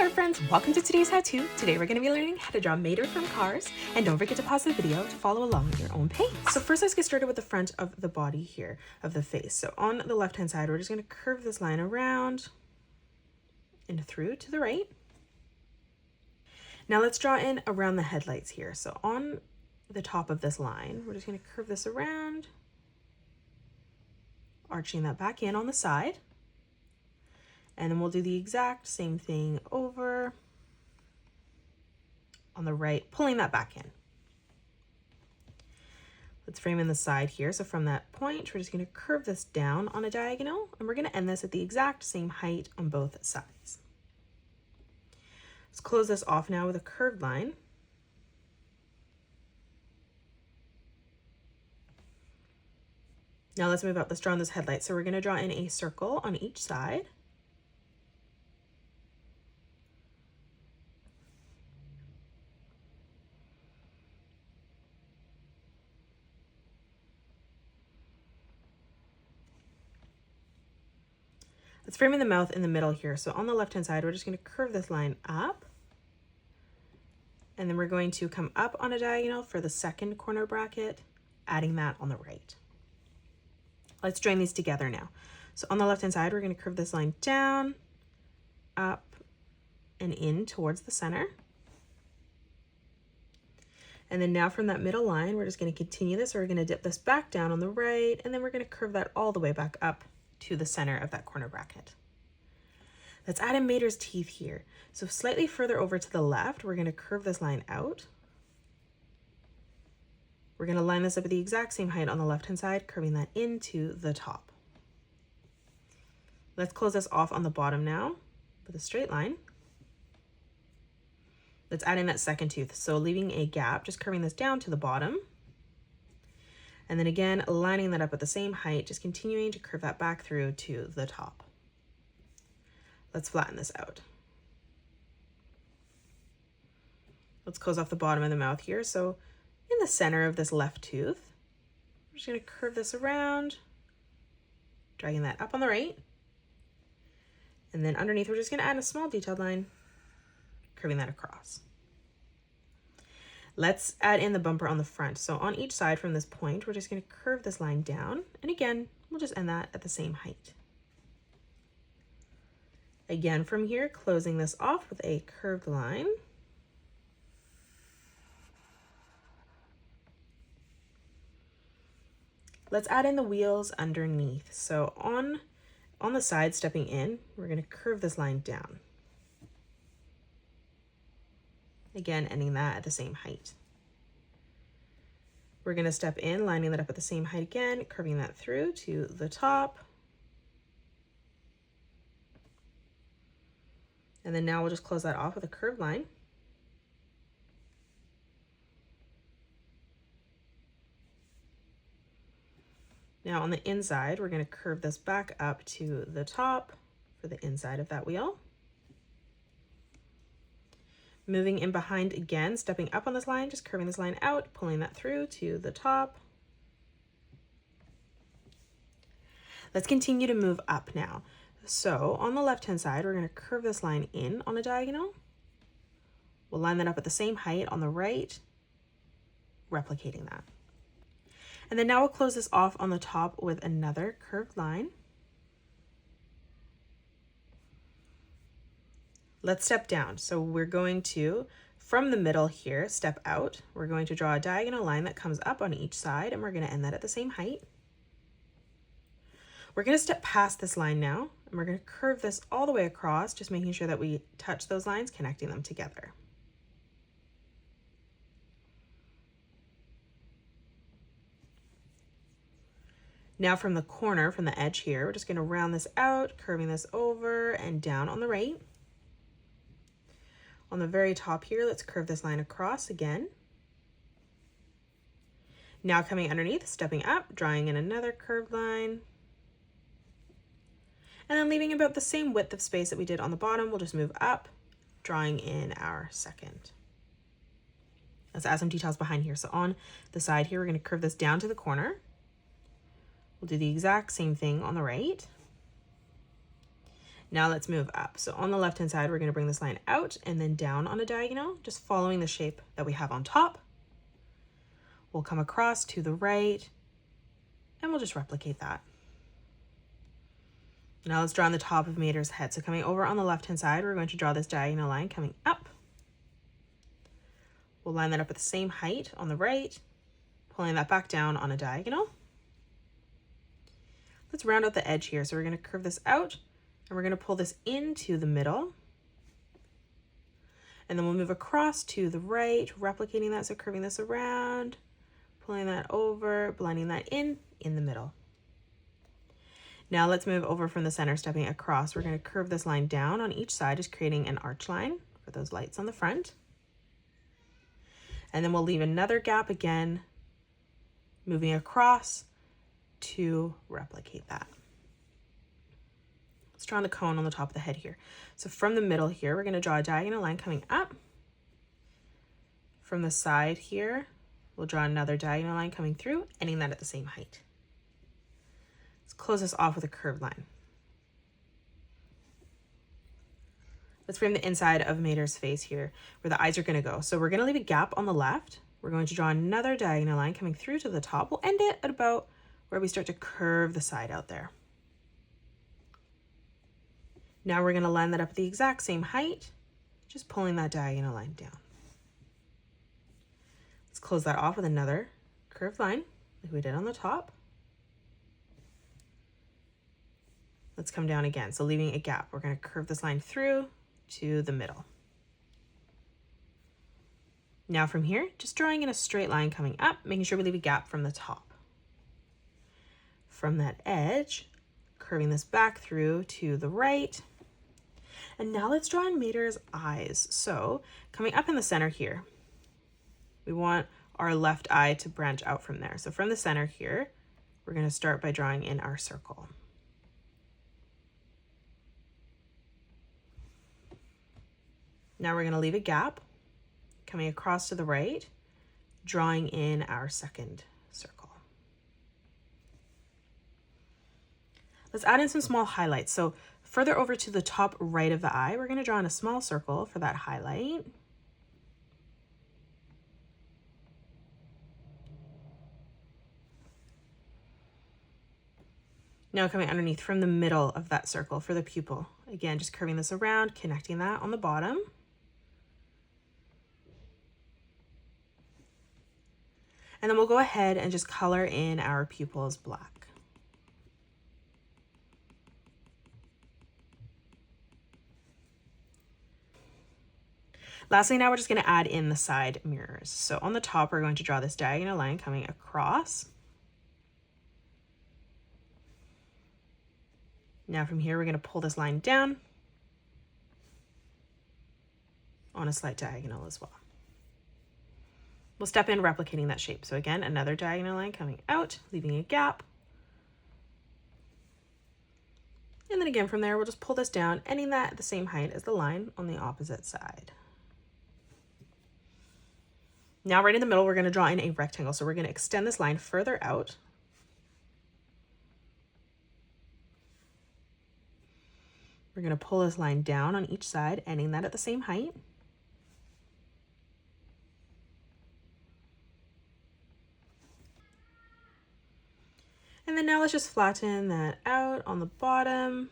there friends, welcome to today's how-to. Today we're going to be learning how to draw Mater from Cars, and don't forget to pause the video to follow along at your own pace. So first let's get started with the front of the body here, of the face. So on the left hand side we're just going to curve this line around and through to the right. Now let's draw in around the headlights here. So on the top of this line we're just going to curve this around, arching that back in on the side. And then we'll do the exact same thing over on the right, pulling that back in. Let's frame in the side here. So from that point, we're just going to curve this down on a diagonal, and we're going to end this at the exact same height on both sides. Let's close this off now with a curved line. Now let's move up. Let's draw on this headlight. So we're going to draw in a circle on each side. Let's frame in the mouth in the middle here. So on the left-hand side, we're just going to curve this line up. And then we're going to come up on a diagonal for the second corner bracket, adding that on the right. Let's join these together now. So on the left-hand side, we're going to curve this line down, up, and in towards the center. And then now from that middle line, we're just going to continue this. We're going to dip this back down on the right, and then we're going to curve that all the way back up to the center of that corner bracket. Let's add in Mater's teeth here. So slightly further over to the left, we're going to curve this line out. We're going to line this up at the exact same height on the left-hand side, curving that into the top. Let's close this off on the bottom now with a straight line. Let's add in that second tooth. So leaving a gap, just curving this down to the bottom. And then again, lining that up at the same height, just continuing to curve that back through to the top. Let's flatten this out. Let's close off the bottom of the mouth here. So in the center of this left tooth, we're just going to curve this around, dragging that up on the right. And then underneath, we're just going to add a small detailed line, curving that across. Let's add in the bumper on the front. So on each side from this point, we're just going to curve this line down. And again, we'll just end that at the same height. Again, from here, closing this off with a curved line. Let's add in the wheels underneath. So on the side, stepping in, we're going to curve this line down. Again, ending that at the same height. We're going to step in, lining that up at the same height again, curving that through to the top. And then now we'll just close that off with a curved line. Now on the inside, we're going to curve this back up to the top for the inside of that wheel. Moving in behind again, stepping up on this line, just curving this line out, pulling that through to the top. Let's continue to move up now. So on the left-hand side, we're going to curve this line in on a diagonal. We'll line that up at the same height on the right, replicating that. And then now we'll close this off on the top with another curved line. Let's step down. So we're going to, from the middle here, step out. We're going to draw a diagonal line that comes up on each side, and we're going to end that at the same height. We're going to step past this line now, and we're going to curve this all the way across, just making sure that we touch those lines, connecting them together. Now from the corner, from the edge here, we're just going to round this out, curving this over and down on the right. On the very top here, let's curve this line across again. Now coming underneath, stepping up, drawing in another curved line. And then leaving about the same width of space that we did on the bottom, we'll just move up, drawing in our second. Let's add some details behind here. So on the side here, we're going to curve this down to the corner. We'll do the exact same thing on the right. Now let's move up. So on the left-hand side, we're going to bring this line out and then down on a diagonal, just following the shape that we have on top. We'll come across to the right and we'll just replicate that. Now let's draw on the top of Mater's head. So coming over on the left-hand side, we're going to draw this diagonal line coming up. We'll line that up at the same height on the right, pulling that back down on a diagonal. Let's round out the edge here. So we're going to curve this out and we're going to pull this into the middle. And then we'll move across to the right, replicating that. So curving this around, pulling that over, blending that in the middle. Now let's move over from the center, stepping across. We're going to curve this line down on each side, just creating an arch line for those lights on the front. And then we'll leave another gap again, moving across to replicate that. Let's draw on the cone on the top of the head here. So from the middle here, we're going to draw a diagonal line coming up. From the side here, we'll draw another diagonal line coming through, ending that at the same height. Let's close this off with a curved line. Let's frame the inside of Mater's face here, where the eyes are going to go. So we're going to leave a gap on the left. We're going to draw another diagonal line coming through to the top. We'll end it at about where we start to curve the side out there. Now we're going to line that up at the exact same height, just pulling that diagonal line down. Let's close that off with another curved line like we did on the top. Let's come down again. So leaving a gap, we're going to curve this line through to the middle. Now from here, just drawing in a straight line coming up, making sure we leave a gap from the top. From that edge, curving this back through to the right. And now let's draw in Mater's eyes. So coming up in the center here, we want our left eye to branch out from there. So from the center here, we're going to start by drawing in our circle. Now we're going to leave a gap, coming across to the right, drawing in our second circle. Let's add in some small highlights. So further over to the top right of the eye, we're going to draw in a small circle for that highlight. Now coming underneath from the middle of that circle for the pupil. Again, just curving this around, connecting that on the bottom. And then we'll go ahead and just color in our pupils black. Lastly, now we're just going to add in the side mirrors. So on the top, we're going to draw this diagonal line coming across. Now from here, we're going to pull this line down on a slight diagonal as well. We'll step in replicating that shape. So again, another diagonal line coming out, leaving a gap. And then again from there, we'll just pull this down, ending that at the same height as the line on the opposite side. Now right in the middle, we're going to draw in a rectangle. So we're going to extend this line further out. We're going to pull this line down on each side, ending that at the same height. And then now let's just flatten that out on the bottom.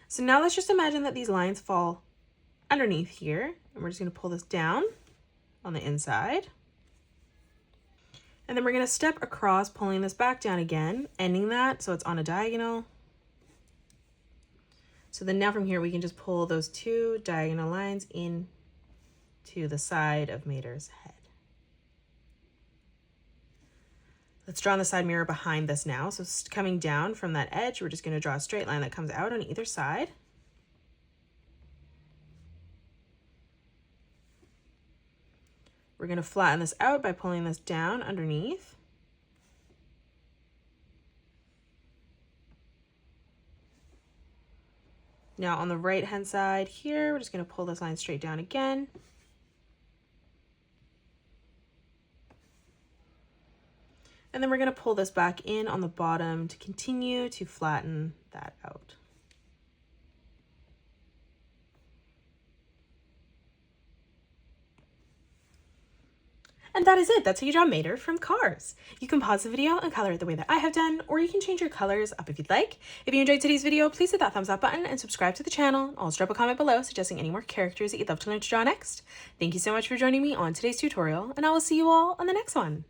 So now let's just imagine that these lines fall underneath here, and we're just going to pull this down on the inside. And then we're going to step across, pulling this back down again, ending that so it's on a diagonal. So then now from here, we can just pull those two diagonal lines in to the side of Mater's head. Let's draw on the side mirror behind this now. So coming down from that edge, we're just going to draw a straight line that comes out on either side. We're going to flatten this out by pulling this down underneath. Now on the right hand side here, we're just going to pull this line straight down again. And then we're going to pull this back in on the bottom to continue to flatten that out. And that is it. That's how you draw Mater from Cars. You can pause the video and color it the way that I have done, or you can change your colors up if you'd like. If you enjoyed today's video, please hit that thumbs up button and subscribe to the channel. Also drop a comment below suggesting any more characters that you'd love to learn to draw next. Thank you so much for joining me on today's tutorial, and I will see you all on the next one.